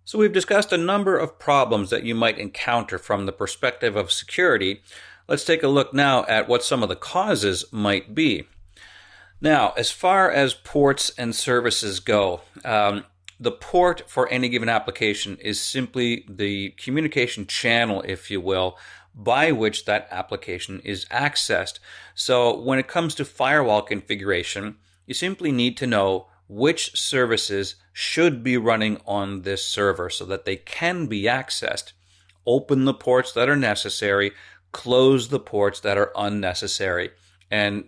So we've discussed a number of problems that you might encounter from the perspective of security. Let's take a look now at what some of the causes might be. Now, as far as ports and services go, the port for any given application is simply the communication channel, if you will, by which that application is accessed. So when it comes to firewall configuration, you simply need to know which services should be running on this server so that they can be accessed. Open the ports that are necessary, close the ports that are unnecessary. And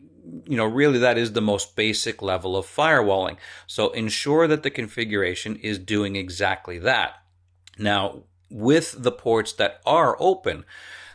really that is the most basic level of firewalling. So ensure that the configuration is doing exactly that. Now, with the ports that are open,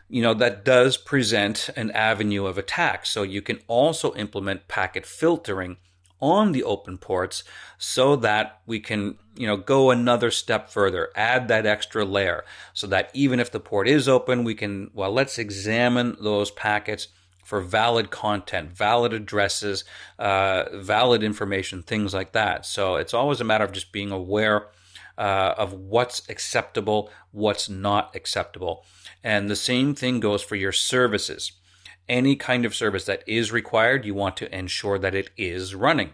that does present an avenue of attack. So you can also implement packet filtering on the open ports so that we can, go another step further, add that extra layer so that even if the port is open, we can, let's examine those packets for valid content, valid addresses, valid information, things like that. So it's always a matter of just being aware of what's acceptable, what's not acceptable. And the same thing goes for your services. Any kind of service that is required, you want to ensure that it is running.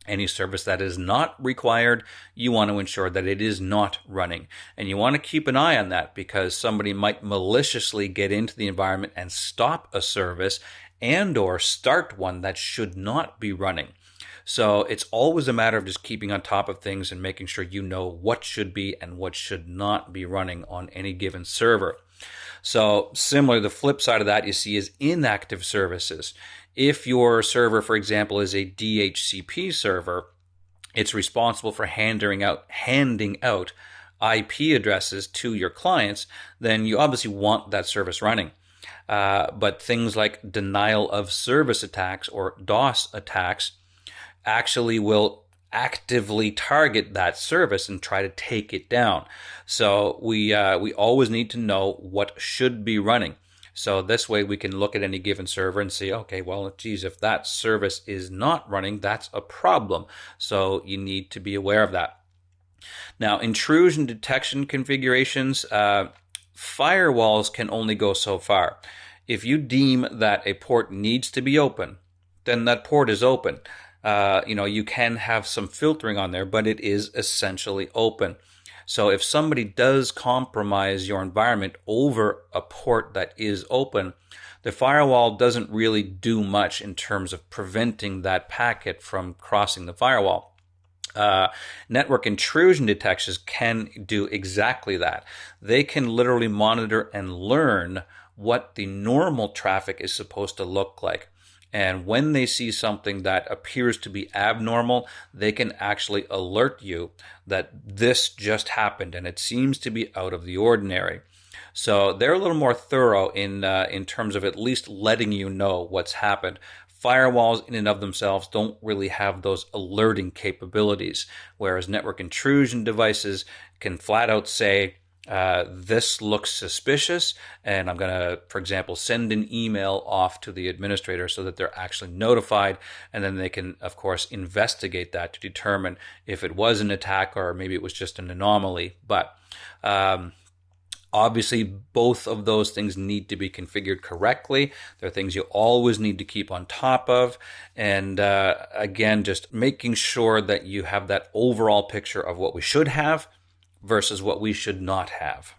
Any service that is not required, you want to ensure that it is not running. And you want to keep an eye on that because somebody might maliciously get into the environment and stop a service and or start one that should not be running. So it's always a matter of just keeping on top of things and making sure you know what should be and what should not be running on any given server. So similar, the flip side of that you see is inactive services. If your server, for example, is a DHCP server, it's responsible for handing out IP addresses to your clients, then you obviously want that service running. But things like denial of service attacks or DOS attacks actually will actively target that service and try to take it down. So we always need to know what should be running. So this way we can look at any given server and see, okay, if that service is not running, that's a problem. So you need to be aware of that. Now, intrusion detection configurations, firewalls can only go so far. If you deem that a port needs to be open, then that port is open. You can have some filtering on there, but it is essentially open. So if somebody does compromise your environment over a port that is open, the firewall doesn't really do much in terms of preventing that packet from crossing the firewall. Network intrusion detections can do exactly that. They can literally monitor and learn what the normal traffic is supposed to look like. And when they see something that appears to be abnormal, they can actually alert you that this just happened and it seems to be out of the ordinary. So they're a little more thorough in terms of at least letting you know what's happened. Firewalls in and of themselves don't really have those alerting capabilities, whereas network intrusion devices can flat out say, this looks suspicious, and I'm going to, for example, send an email off to the administrator so that they're actually notified, and then they can, of course, investigate that to determine if it was an attack or maybe it was just an anomaly. But obviously, both of those things need to be configured correctly. They're things you always need to keep on top of. And again, just making sure that you have that overall picture of what we should have versus what we should not have.